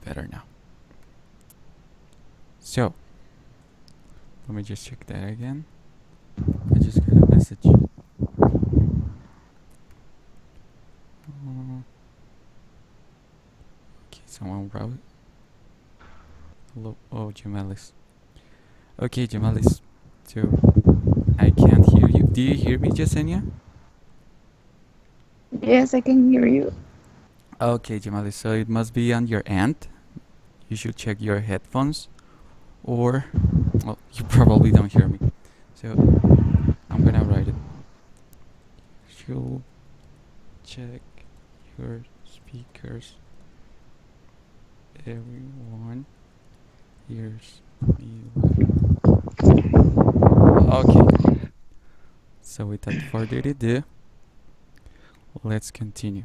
better now. So, let me just check that again. I just got a message. Okay, someone wrote. Hello. Oh, Jamalis. Okay, Jamalis. So, I can't hear you. Do you hear me, Jasenia? Yes, I can hear you. Okay, Jamalis. So, it must be on your end. You should check your headphones. Or, well, you probably don't hear me. So, I'm gonna write it. Should check your speakers. Everyone hears me well. Okay. So without further ado, let's continue.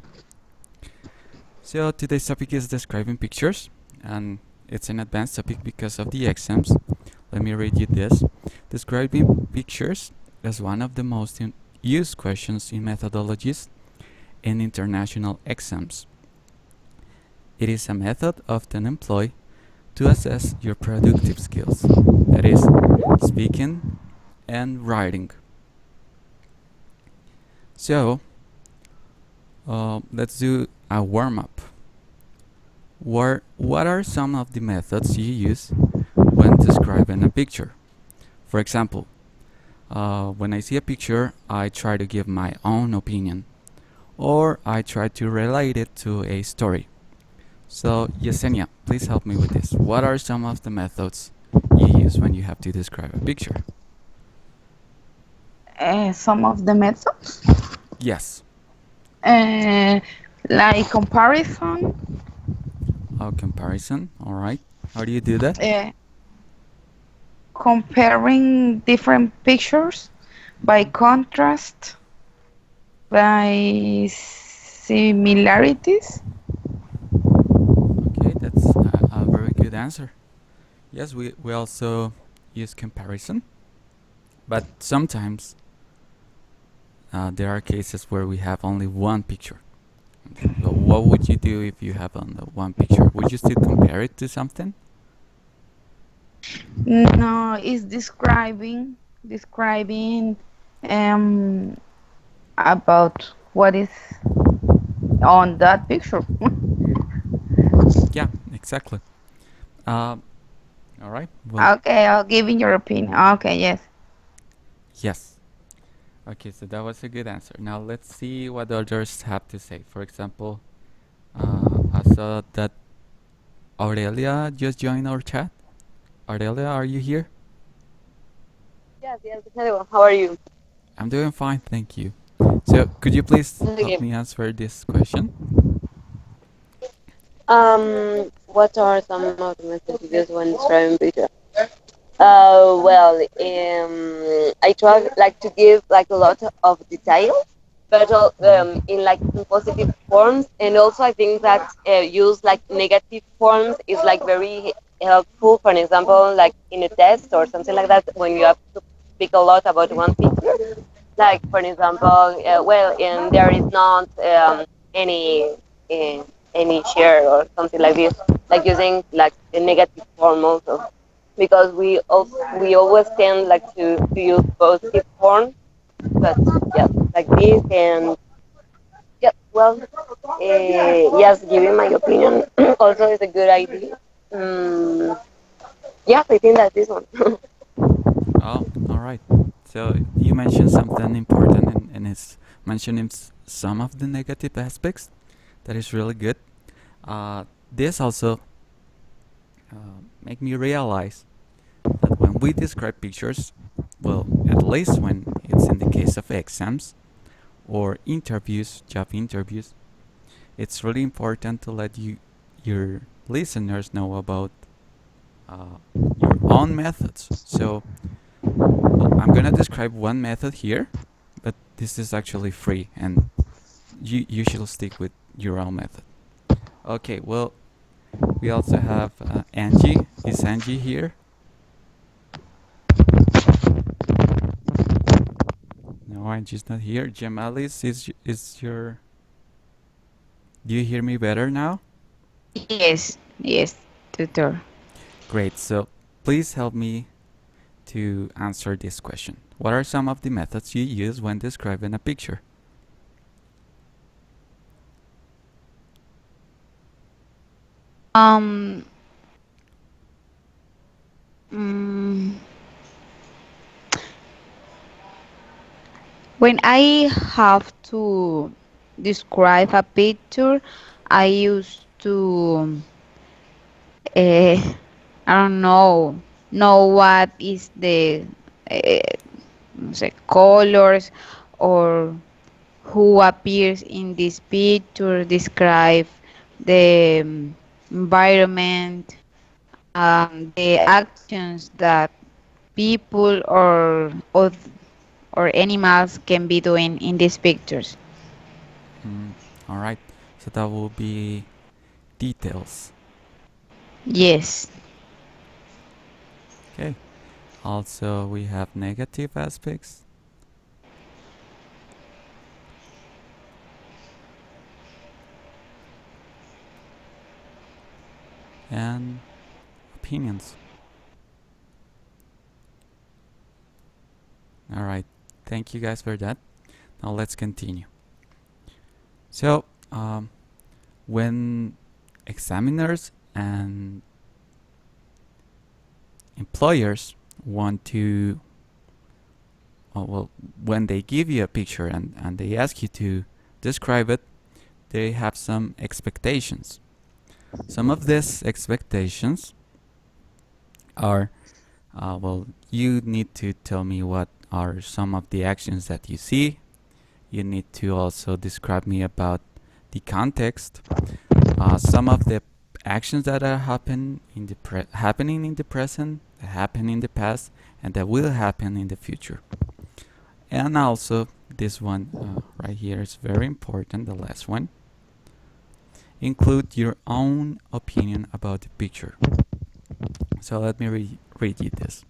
So today's topic is describing pictures, and it's an advanced topic because of the exams. Let me read you this. Describing pictures is one of the most used questions in methodologies and international exams. It is a method often employed to assess your productive skills, that is, speaking and writing. So, let's do a warm-up. What are some of the methods you use when describing a picture? For example, when I see a picture, I try to give my own opinion, or I try to relate it to a story. So, Yesenia, please help me with this. What are some of the methods you use when you have to describe a picture? Some of the methods, Yes. uh, like comparison, Comparison. All right. How do you do that? uh, comparing different pictures by Mm-hmm. contrast, by similarities. Okay, that's a very good answer. Yes, we also use comparison, but sometimes there are cases where we have only one picture. So what would you do if you have only one picture? Would you still compare it to something? No, it's describing um about what is on that picture. Yeah, exactly. Uh, all right. Well, Okay, I'll give you your opinion. Okay, yes. yes. Okay, so that was a good answer. Now let's see what others have to say. For example, I saw that Aurelia just joined our chat. Aurelia, are you here? Yes, yes. Hello, how are you? I'm doing fine, thank you. So, could you please help Okay. me answer this question? What are some of the messages when describing picture? I try like to give like a lot of details, but Right. in like in positive forms, and also I think that use like negative forms is like very helpful. For example, like in a test or something like that, when you have to speak a lot about one picture. Like for example, and there is not any uh, any share or something like this, like using like a negative form also, because we always tend like to use positive form, but yeah, like this and yeah, yes, giving my opinion also is a good idea. Yes, I think that's this one. Oh, all right. So, you mentioned something important, and it's mentioning some of the negative aspects. That is really good. This also make me realize that when we describe pictures, well, at least when it's in the case of exams or interviews, job interviews, it's really important to let your listeners know about uh, your own methods. So I'm gonna describe one method here, but this is actually free, and you should stick with your own method. Okay. Well, we also have Angie. Is Angie here? No, Angie's not here. Jamalis, is your? Do you hear me better now? Yes. Yes, tutor. Great. So please help me to answer this question. What are some of the methods you use when describing a picture? Um, mm, when I have to describe a picture, I used to, uh, I don't know what is the, no sé, colors or who appears in this picture, describe the environment, the actions that people or animals can be doing in these pictures. All right. So that will be details. Yes. Okay. Also, we have negative aspects and opinions. All right. Thank you guys for that. Now let's continue. So, when examiners and employers want to, well, when they give you a picture and they ask you to describe it, they have some expectations. Some of these expectations are, well, you need to tell me what are some of the actions that you see. You need to also describe me about the context, some of the actions that are happening in the present, that happen in the past, and that will happen in the future. And also, this one right here is very important, the last one. Include your own opinion about the picture. So let me read you this.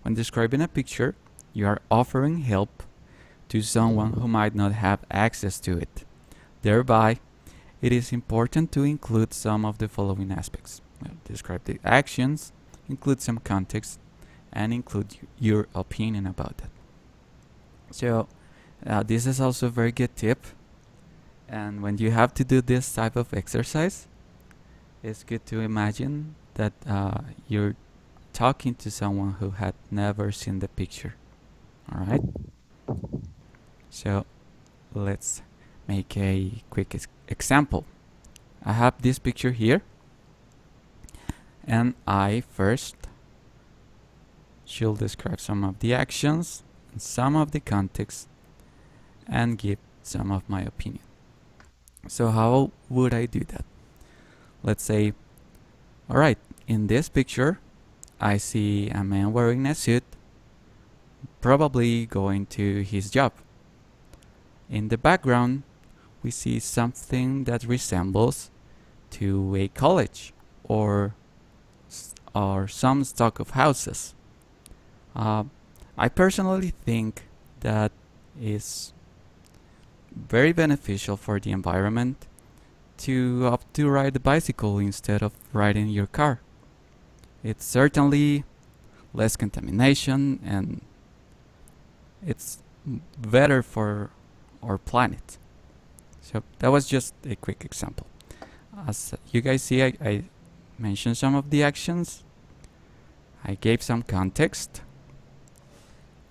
When describing a picture, you are offering help to someone who might not have access to it. Thereby, it is important to include some of the following aspects. Describe the actions, include some context, and include your opinion about that. So, this is also a very good tip. And when you have to do this type of exercise, it's good to imagine that you're talking to someone who had never seen the picture. All right? So, let's make a quick example. I have this picture here, and I first should describe some of the actions and some of the context and give some of my opinion. So how would I do that? Let's say, alright, in this picture I see a man wearing a suit, probably going to his job. In the background we see something that resembles to a college or some stock of houses. I personally think that is very beneficial for the environment to opt to ride the bicycle instead of riding your car. It's certainly less contamination and it's better for our planet. So that was just a quick example. As you guys see, I mentioned some of the actions, I gave some context,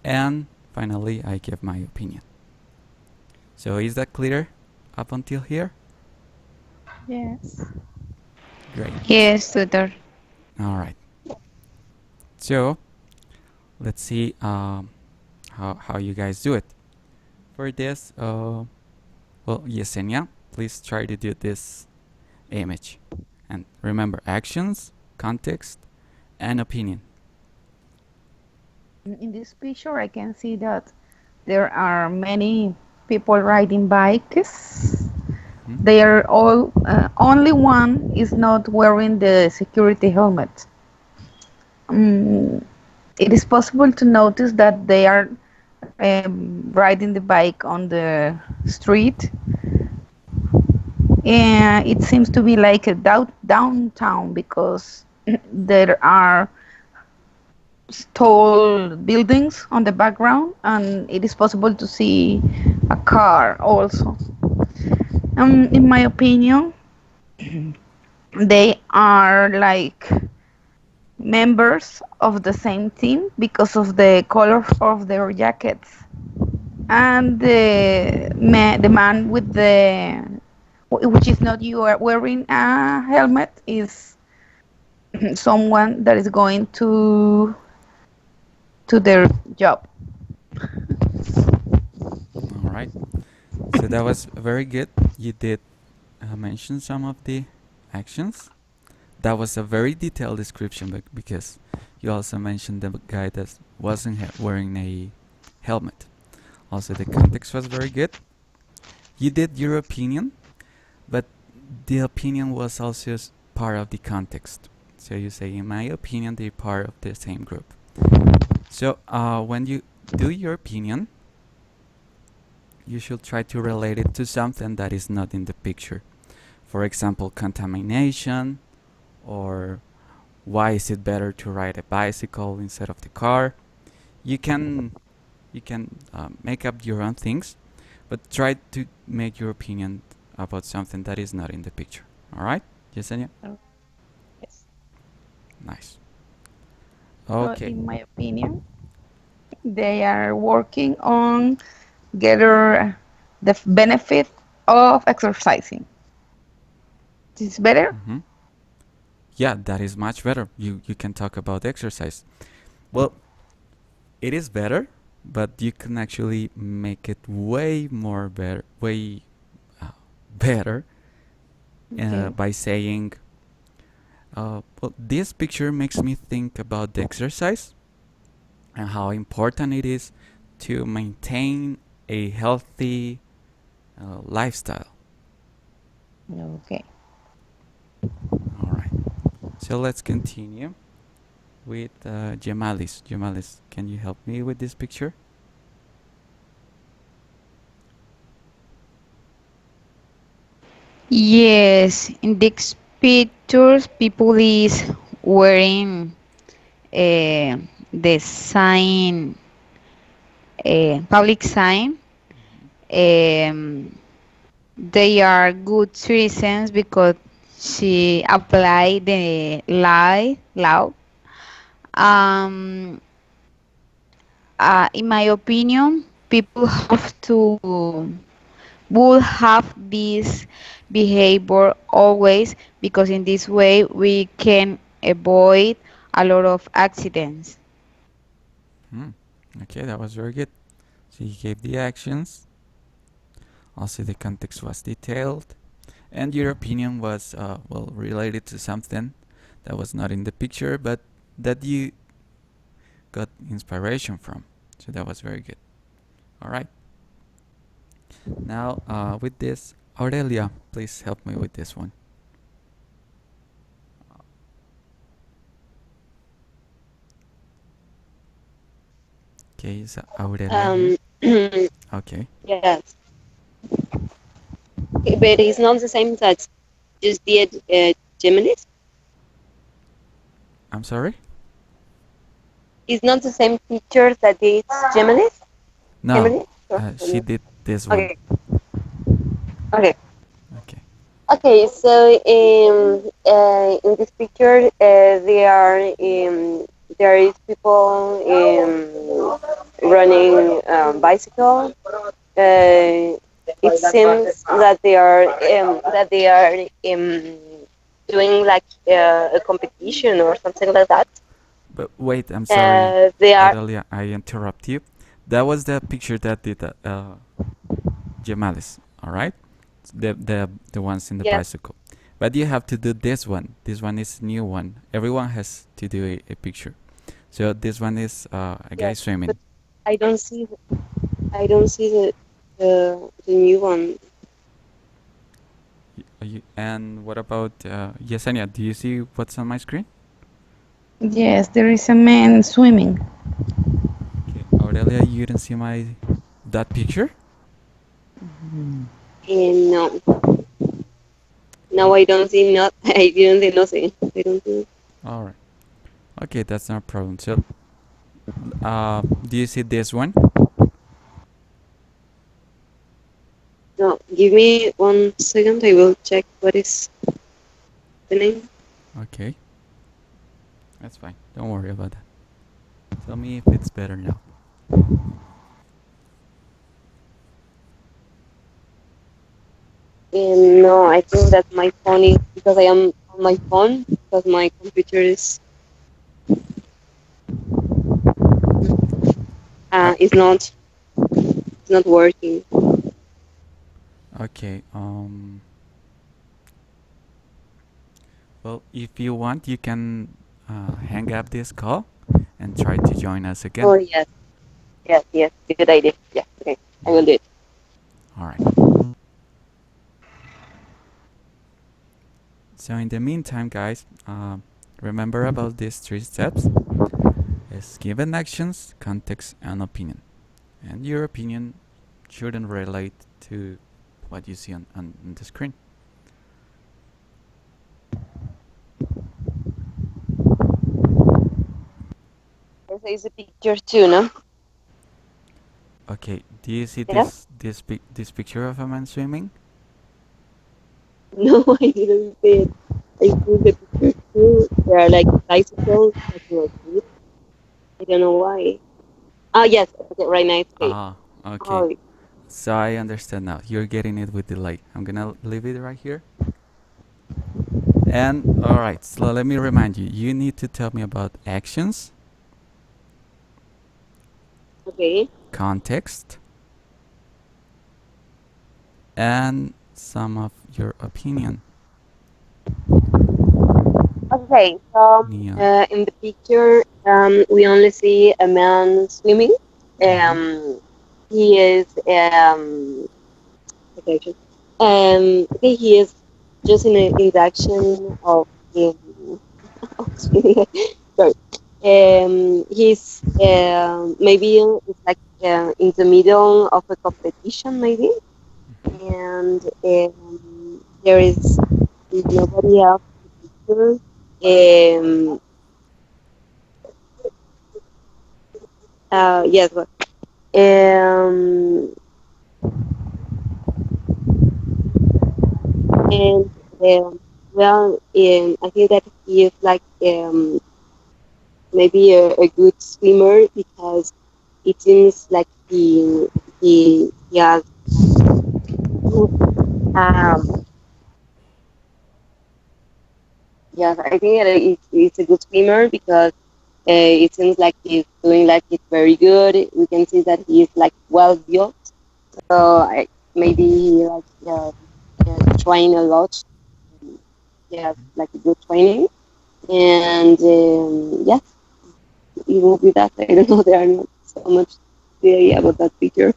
and finally I gave my opinion. So is that clear up until here? Yes. Great. Yes, tutor. All right. So let's see how you guys do it. For this, well, Yesenia, please try to do this image. And remember, actions, context, and opinion. In this picture, I can see that there are many people riding bikes. They are all, only one is not wearing the security helmet. It is possible to notice that they are riding the bike on the street. And it seems to be like a downtown because there are tall buildings on the background, and it is possible to see a car also. In my opinion, they are like members of the same team because of the color of their jackets. And the man with the which is not you are wearing a helmet is someone that is going to their job. All right. So that was very good. You did mention some of the actions. That was a very detailed description, but because you also mentioned the guy that wasn't wearing a helmet. Also, the context was very good. You did your opinion, but the opinion was also part of the context. So you say, in my opinion, they're part of the same group. So when you do your opinion, you should try to relate it to something that is not in the picture. For example, contamination, or why is it better to ride a bicycle instead of the car. You can make up your own things, but try to make your opinion about something that is not in the picture. All right, Yesenia? Yes. Nice. So Okay. in my opinion, they are working on getting the benefit of exercising. This is better? Mm-hmm. Yeah, that is much better. You can talk about exercise. Well, it is better, but you can actually make it way more better, way better Okay. by saying, well, this picture makes me think about the exercise and how important it is to maintain a healthy lifestyle. Okay. All right. So let's continue with Gemalis. Gemalis, can you help me with this picture? Yes, in these pictures, people is wearing the sign, public sign. Um, they are good citizens because she applied the law. Um, in my opinion, people have to would have this behavior always because in this way we can avoid a lot of accidents. Okay, that was very good. So you gave the actions. Also, the context was detailed, and your opinion was well related to something that was not in the picture, but that you got inspiration from. So that was very good. All right. Now, with this, Aurelia, please help me with this one. Okay, is Aurelia here? Okay. Yes. Okay, but it's not the same that just the Geminis. I'm sorry? It's not the same picture that it's Geminis. No, Geminis? she did this one. Okay. Okay. Okay. Okay. So in this picture, there is people running bicycle. It seems that they are doing like a competition or something like that. But wait, I'm sorry, They are Aurelia, I interrupt you. That was the picture that did Gemalis, all right? The ones in the yes. bicycle. But you have to do this one. This one is new one. Everyone has to do a picture. So this one is a guy Yes, swimming. but I don't see the new one. And what about Yesenia? Do you see what's on my screen? Yes, there is a man swimming. Okay, Aurelia, you didn't see that picture? No. Now I don't see not. I didn't see nothing. I don't see. All right. Okay, that's not a problem. So, do you see this one? No, give me 1 second. I will check what is the name. Okay, that's fine. Don't worry about that. Tell me if it's better now. No, I think that my phone is because I am on my phone because my computer Uh, is not it's not working. okay. Well, if you want, you can hang up this call and try to join us again. Oh yes, yes, yes. Good idea. Yeah. Okay, I will do it. All right. So in the meantime, guys, remember about these 3 steps: is given actions, context, and opinion. And your opinion shouldn't relate to what you see on the screen. There is a picture too, no? Okay, do you see Yeah. this picture of a man swimming? No, I didn't see it. I see the picture too. There are like bicycles that you see. I don't know why. Oh yes, okay, right now it's okay. Ah, okay. Oh, So I understand now. You're getting it with delay. I'm gonna leave it right here. And all right, so let me remind you. You need to tell me about actions, okay. context, and some of your opinion. Okay, so Neon. in the picture, we only see a man swimming. Um, he is okay, okay, he is just in a induction of sorry. He's maybe it's like in the middle of a competition, maybe, and there is nobody else here. Yes, but um, and well, I think that he is like maybe a good swimmer because it seems like he has um yes, I think that it's a good swimmer because it seems like he's doing like it very good. We can see that he is like well built, so maybe he like train a lot. He has like a good training, and yes, even with that, I don't know. There are not so much theory about that picture.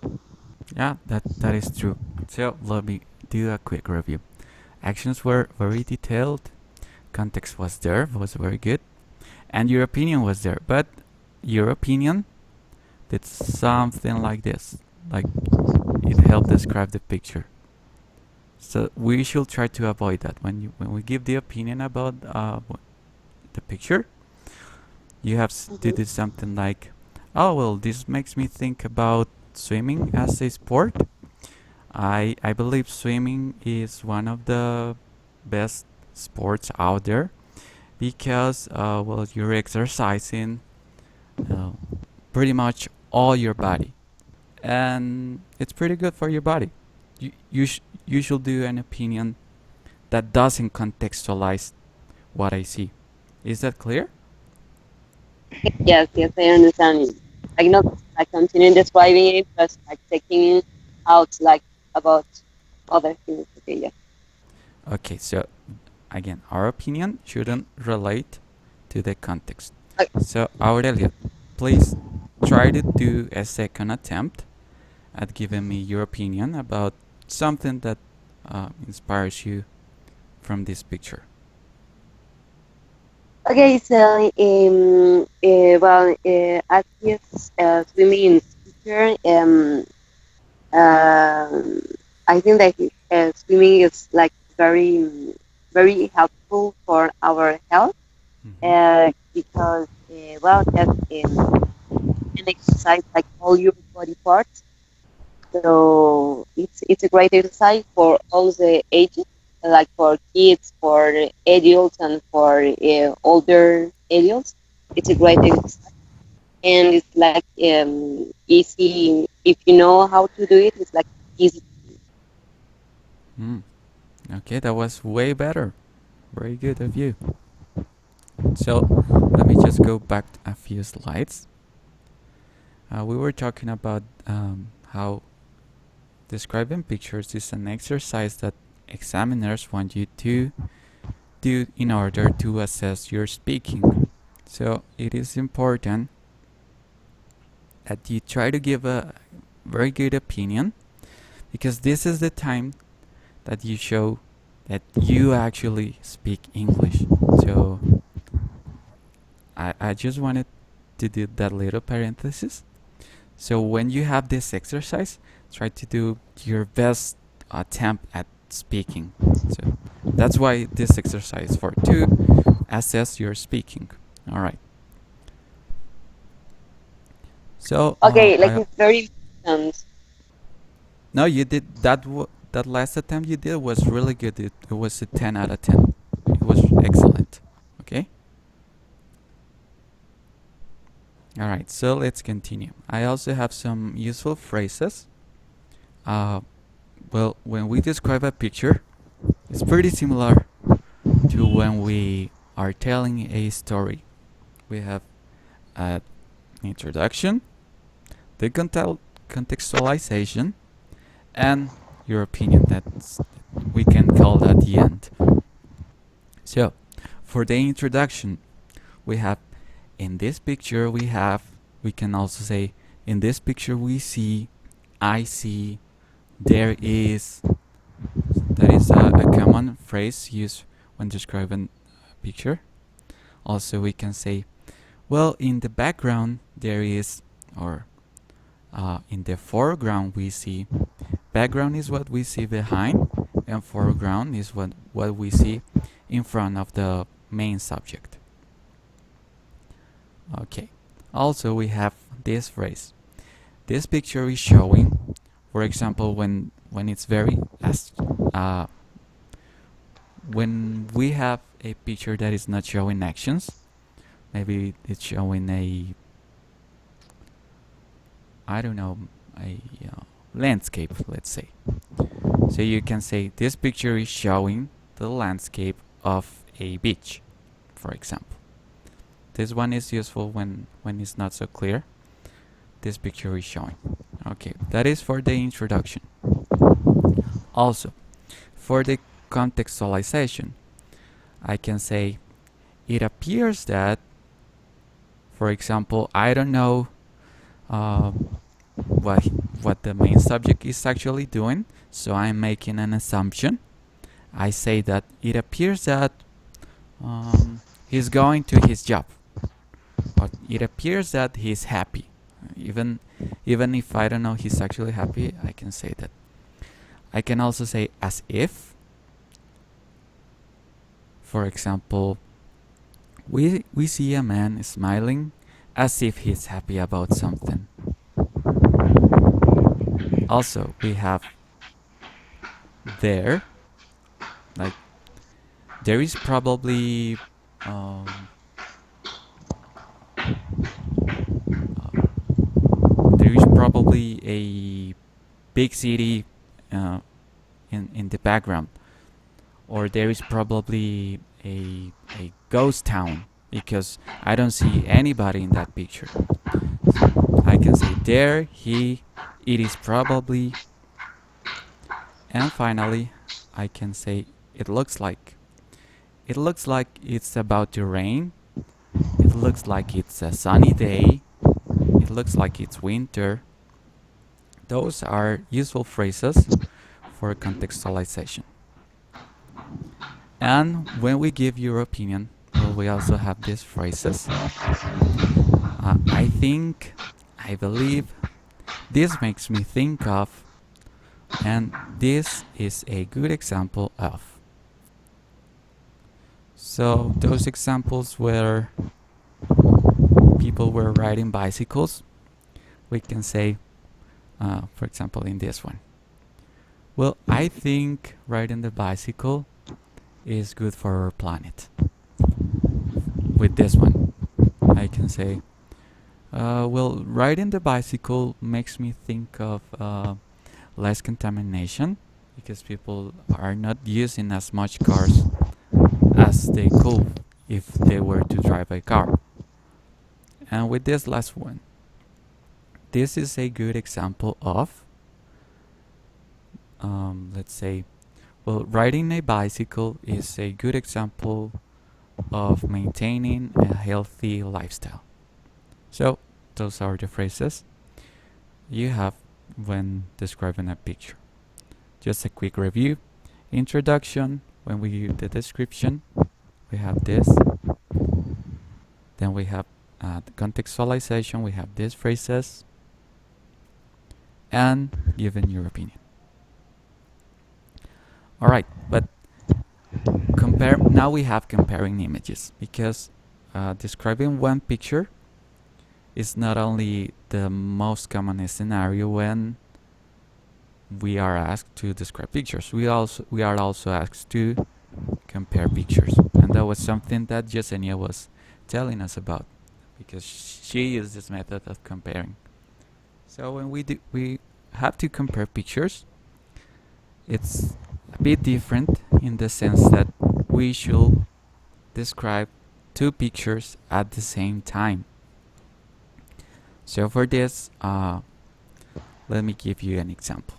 Yeah, that is true. So let me do a quick review. Actions were very detailed. Context was there, was very good, and your opinion was there. But your opinion did something like this, like it helped describe the picture. So we should try to avoid that when we give the opinion about the picture. You have to Mhm. do something like, oh well, this makes me think about swimming as a sport. I believe swimming is one of the best sports out there because well you're exercising uh, pretty much all your body and it's pretty good for your body. You should do an opinion that doesn't contextualize what I see. Is that clear? Yes, yes, I understand. Like not like continuing describing it, but like taking out like about other things. Okay, yeah. Okay, so again, our opinion shouldn't relate to the context. Okay. So Aurelia, please try to do a second attempt at giving me your opinion about something that inspires you from this picture. Okay, so well, as he is swimming in the picture, um, I think that swimming is like very. very helpful for our health Hmm. because, well, that's an exercise like all your body parts. So it's a great exercise for all the ages, like for kids, for adults, and for older adults. It's a great exercise, and it's like easy if you know how to do it. It's like easy. Mm. Okay, that was way better. Very good of you. So let me just go back a few slides. We were talking about how describing pictures is an exercise that examiners want you to do in order to assess your speaking. So it is important that you try to give a very good opinion, because this is the time that you show that you actually speak English. So I just wanted to do that little parenthesis. So when you have this exercise, try to do your best attempt at speaking. So that's why this exercise for to assess your speaking. All right. So Okay, like I it's very important. no, you did that. That last attempt you did was really good. It was a 10 out of 10. It was excellent. Okay. All right. So let's continue. I also have some useful phrases. Well, when we describe a picture, it's pretty similar to when we are telling a story. We have an introduction, the contextualization, and your opinion. That's we can call that the end. So, for the introduction, we have in this picture we can also say in this picture we see, I see, there is. That is a common phrase used when describing a picture. Also, we can say, well, in the background there is, or in the foreground we see. Background is what we see behind, and foreground is what we see in front of the main subject. Okay. Also, we have this phrase. This picture is showing, for example, when it's very when we have a picture that is not showing actions, maybe it's showing a, I don't know, a landscape, let's say. So you can say this picture is showing the landscape of a beach, for example. This one is useful when it's not so clear. This picture is showing. Okay, that is for the introduction. Also, for the contextualization, I can say it appears that, for example, I don't know what the main subject is actually doing, so I'm making an assumption. I say that it appears that he's going to his job, but it appears that he's happy. Even if I don't know he's actually happy, I can say that. I can also say as if. For example, we see a man smiling as if he's happy about something. Also, we have there, like there is probably a big city in the background, or there is probably a ghost town, because I don't see anybody in that picture. So I can say there, it is probably, and finally I can say it looks like. It looks like it's about to rain. It looks like it's a sunny day. It looks like it's winter. Those are useful phrases for contextualization. And when we give your opinion, well, we also have these phrases. I believe, this makes me think of, and this is a good example of. So those examples where people were riding bicycles, we can say, for example, in this one. Well, I think riding the bicycle is good for our planet. With this one, I can say, well, riding the bicycle makes me think of less contamination because people are not using as much cars as they could if they were to drive a car. And with this last one, this is a good example of, let's say, well, riding a bicycle is a good example of maintaining a healthy lifestyle. So, those are the phrases you have when describing a picture. Just a quick review. Introduction, when we use the description, we have this. Then we have the contextualization, we have these phrases. And giving your opinion. Alright, but now we have comparing images, because describing one picture is not only the most common scenario when we are asked to describe pictures. We are also asked to compare pictures, and that was something that Yesenia was telling us about, because she used this method of comparing. So when we have to compare pictures, it's a bit different in the sense that we should describe two pictures at the same time. So for this, let me give you an example.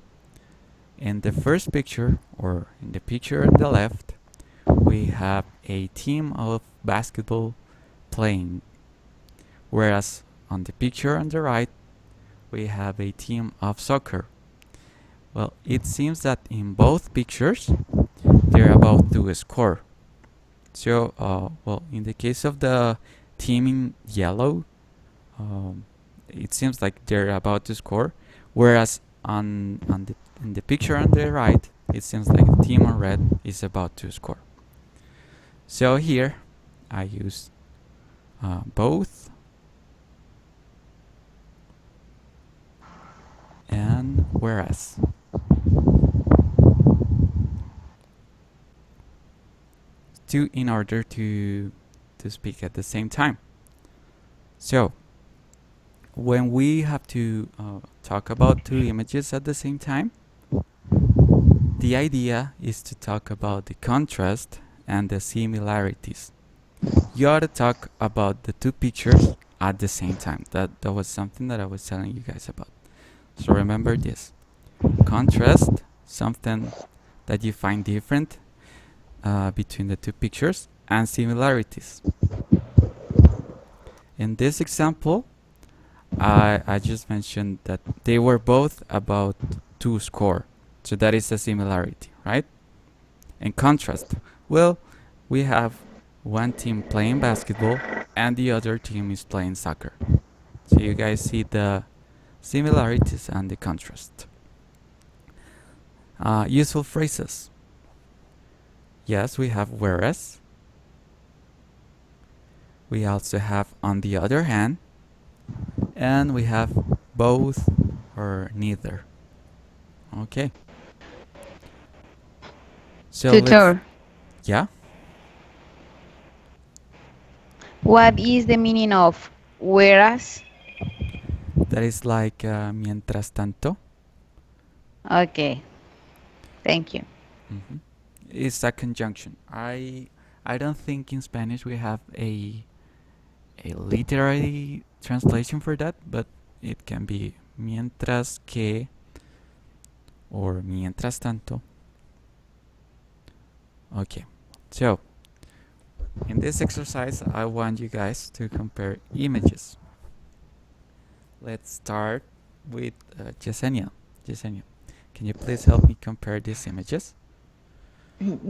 In the first picture, or in the picture on the left, we have a team of basketball playing, whereas on the picture on the right, we have a team of soccer. Well, it seems that in both pictures, they're about to score. So, well, in the case of the team in yellow, it seems like they're about to score, whereas in the picture on the right, it seems like the team on red is about to score. So here, I use both and whereas. In order to speak at the same time. So when we have to talk about two images at the same time, the idea is to talk about the contrast and the similarities. You ought to talk about the two pictures at the same time. That was something that I was telling you guys about. So remember this. Contrast, something that you find different between the two pictures, and similarities. In this example, I just mentioned that they were both about to score, so that is a similarity, right? In contrast, well, we have one team playing basketball and the other team is playing soccer. So you guys see the similarities and the contrast. Useful phrases. Yes, we have whereas. We also have on the other hand. And we have both or neither. Okay. So Tutor, yeah. what is the meaning of whereas? That is like mientras tanto. Okay, thank you. It's a conjunction. I don't think in Spanish we have a literary translation for that, but it can be mientras que or mientras tanto. Okay, so in this exercise I want you guys to compare images. Let's start with Yesenia. Yesenia, can you please help me compare these images?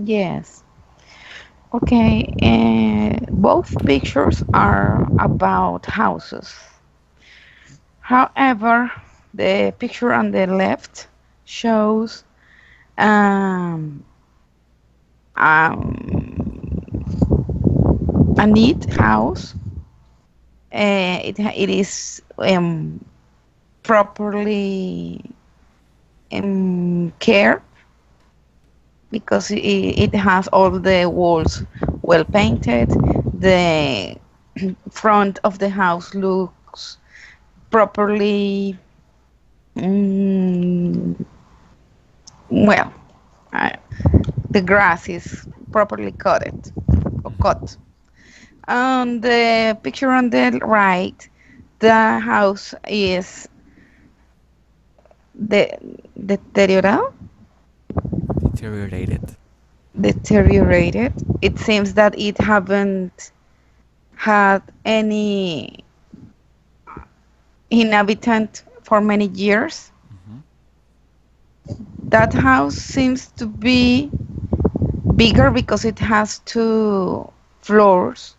Yes. Okay, both pictures are about houses. However, the picture on the left shows um, a neat house. It is properly cared because it has all the walls well painted. The front of the house looks properly mm, well. Uh, the grass is properly cut or Mm-hmm. cut. On the picture on the right, the house is de deteriorado, Deteriorated. deteriorated. It seems that it haven't had any inhabitant for many years. Mm-hmm. That house seems to be bigger because it has two floors.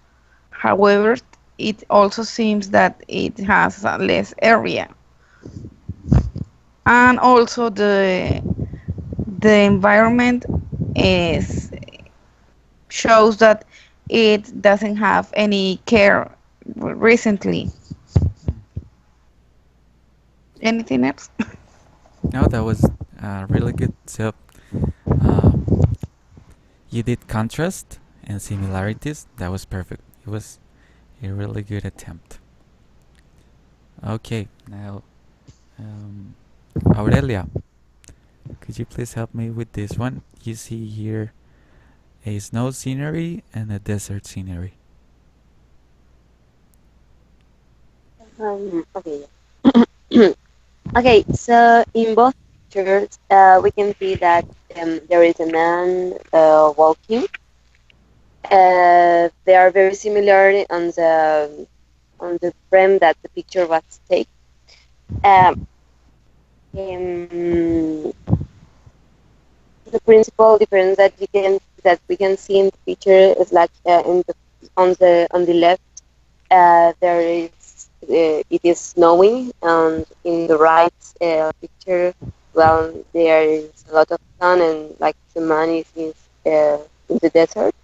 However, it also seems that it has less area. And also the environment is shows that it doesn't have any care recently. Mm. Anything else? No, that was really good. So, uh, you did contrast and similarities. That was perfect. It was a really good attempt. Okay, now, um, Aurelia, could you please help me with this one? You see here a snow scenery and a desert scenery. Okay. Okay, so in both pictures, we can see that there is a man walking. They are very similar on the frame that the picture was taken. Um, the principal difference that we can see in the picture is like on the left there is it is snowing, and in the right picture, well, there is a lot of sun and like the man is in the desert.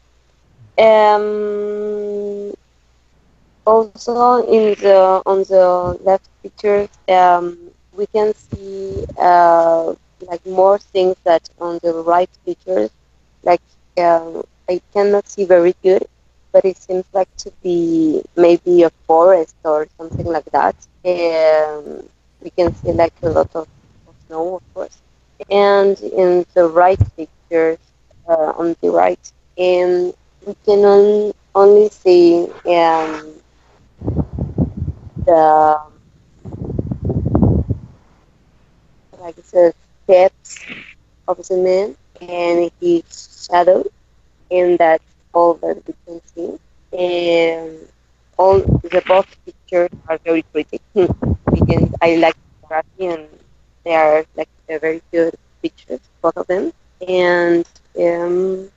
Um, Also in the on the left picture, we can see like more things that on the right pictures. Like I cannot see very good, but it seems like to be maybe a forest or something like that. We can see like a lot of snow, of course. And in the right picture, on the right, we can only see the like the steps of the man and his shadow, and that's all that we can see. And all the both pictures are very pretty. I like photography, and they are like very good pictures, both of them. And um,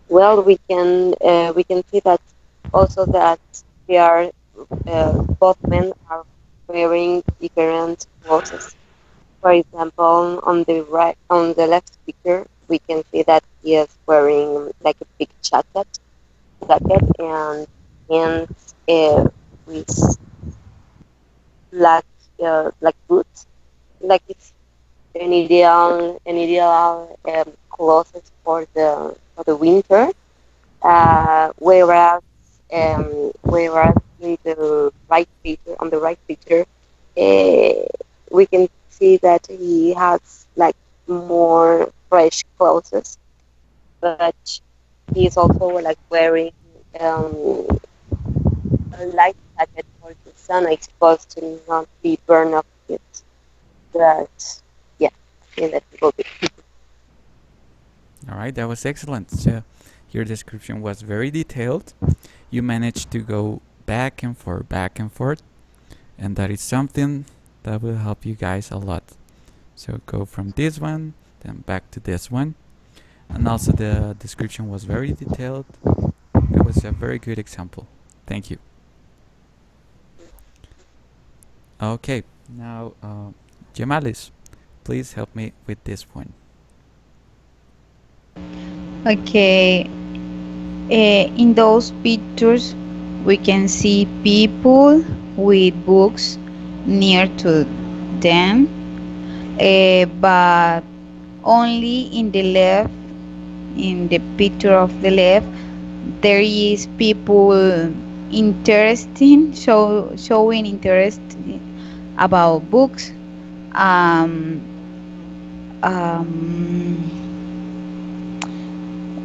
well, we can see that also that they are both men are wearing different clothes. For example, on the right, on the left picture, we can see that he is wearing like a big jacket, and pants with black boots. Like it's an ideal clothes for the winter. Whereas in the right picture, on the right picture, we can see that he has like more fresh clothes, but he's also like wearing um, a light jacket for the sun, I suppose, to not be burned up with. But yeah, I think that will be. All right, that was excellent. So, your description was very detailed. You managed to go back and forth, and that is something that will help you guys a lot. So, go from this one, then back to this one. And also, the description was very detailed. It was a very good example. Thank you. Okay, now, Gemalis, please help me with this one. Okay, In those pictures, we can see people with books near to them, but only in the left, in the picture of the left, there is people showing interest about books. Um,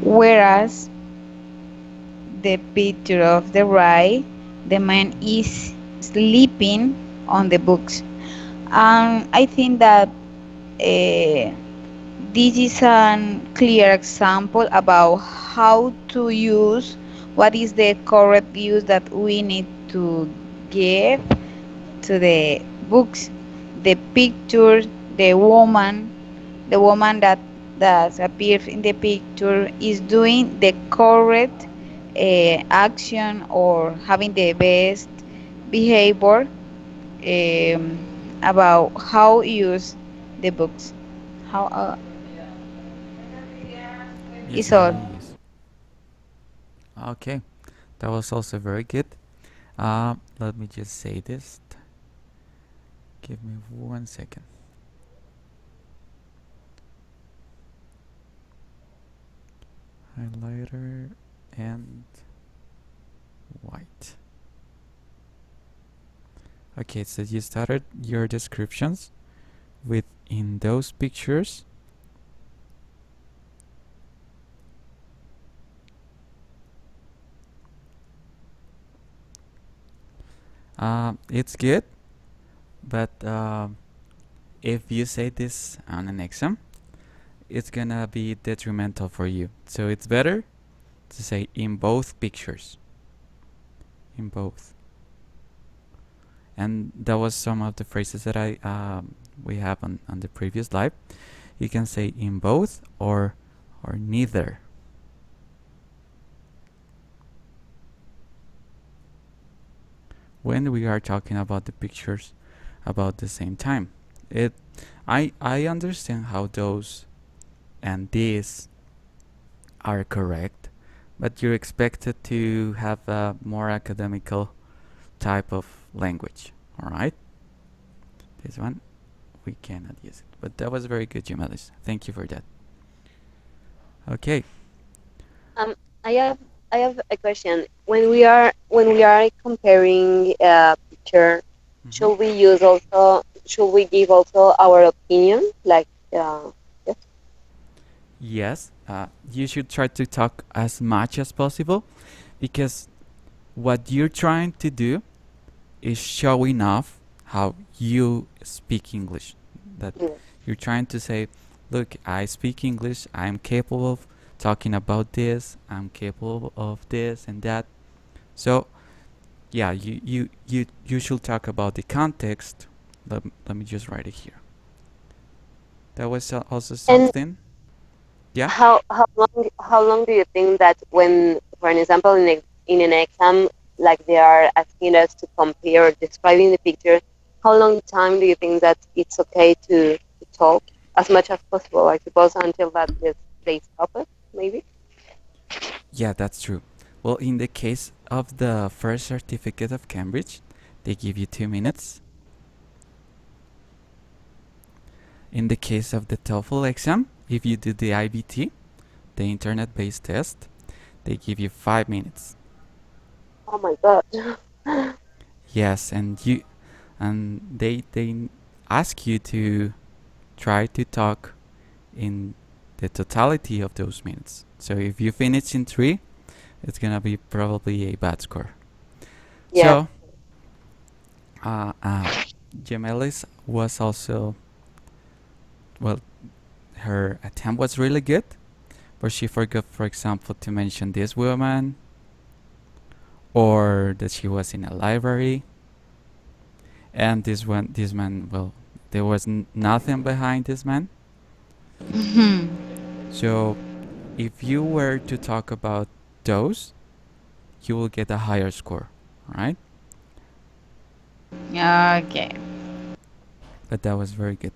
Whereas the picture of the right, the man is sleeping on the books. I think that this is a clear example about how to use what is the correct use that we need to give to the books, the picture, the woman that appears in the picture is doing the correct action or having the best behavior about how use the books. How Yes, is all. yes. Okay, that was also very good. Let me just say this. Give me 1 second. Highlighter and white. Okay, so you started your descriptions with in those pictures. It's good, but if you say this on an exam, it's gonna be detrimental for you. So it's better to say in both pictures. In both. And that was some of the phrases that we have on the previous slide. You can say in both or neither. When we are talking about the pictures about the same time, I understand how those and these are correct, but you're expected to have a more academical type of language. All right, this one we cannot use it, but that was very good, Gemelis. Thank you for that. Okay. I have a question. When we are comparing a picture, should we use also should we give also our opinion? Like, yes. Yes, you should try to talk as much as possible, because what you're trying to do is showing off how you speak English. That Yes. you're trying to say, look, I speak English, I'm capable of talking about this, I'm capable of this and that. So yeah, you should talk about the context. Let me just write it here. That was also And something. Yeah. how long do you think that when, for an example, in an exam, like they are asking us to compare or describing the picture, how long time do you think that it's okay to talk as much as possible? I suppose until that they stop it, maybe. Yeah, that's true. Well, in the case of the first certificate of Cambridge, they give you 2 minutes. In the case of the TOEFL exam, if you do the IBT, the internet-based test, they give you 5 minutes. Oh my God. Yes, and they ask you to try to talk in the totality of those minutes. So if you finish in 3, it's gonna be probably a bad score. Yeah. So Gemelis was also, well, her attempt was really good, but she forgot, for example, to mention this woman, or that she was in a library, and this man, well, there was nothing behind this man. So if you were to talk about those, you will get a higher score, right? Okay. But that was very good.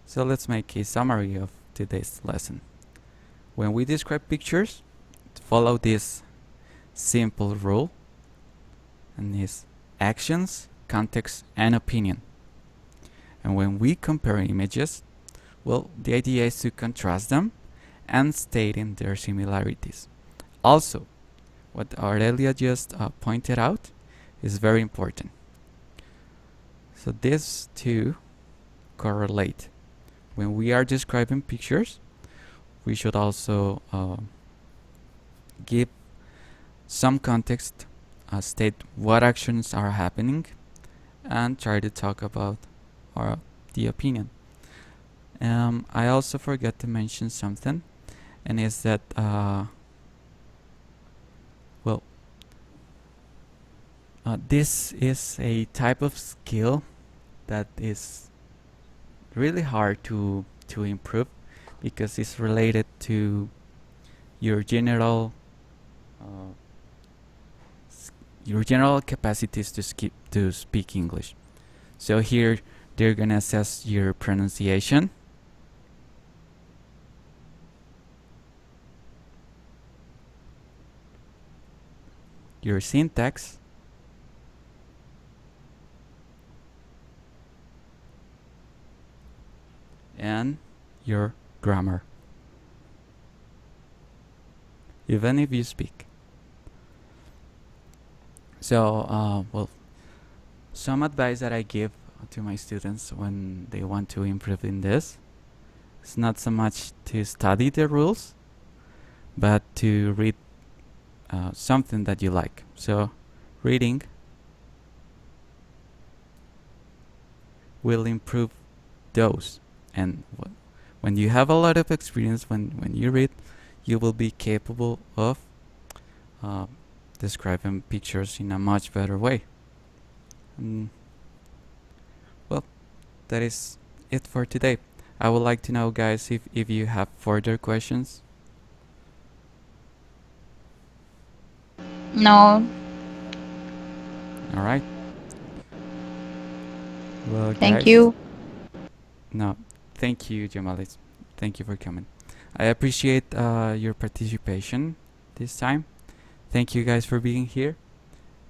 So let's make a summary of today's lesson. When we describe pictures, follow this simple rule, and it's actions, context, and opinion. And when we compare images, well, the idea is to contrast them and stating their similarities. Also, what Aurelia just pointed out is very important. So these two correlate. When we are describing pictures, we should also give some context, state what actions are happening, and try to talk about the opinion. I also forgot to mention something, and is that this is a type of skill that is really hard to improve, because it's related to your general capacities to speak English. So here they're gonna assess your pronunciation, your syntax, and your grammar, even if you speak. So, well, some advice that I give to my students when they want to improve in this is not so much to study the rules, but to read something that you like. So, reading will improve those. And when you have a lot of experience, when you read, you will be capable of describing pictures in a much better way. Well, that is it for today. I would like to know, guys, if you have further questions. No, All right. Well, thank guys. you. No, thank you, Jamalis. Thank you for coming. I appreciate your participation this time. Thank you guys for being here.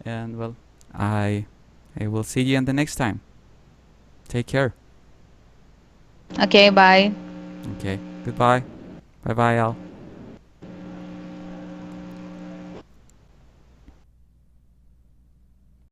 And well, I will see you in the next time. Take care. Okay, bye. Okay. Goodbye. Bye bye, all.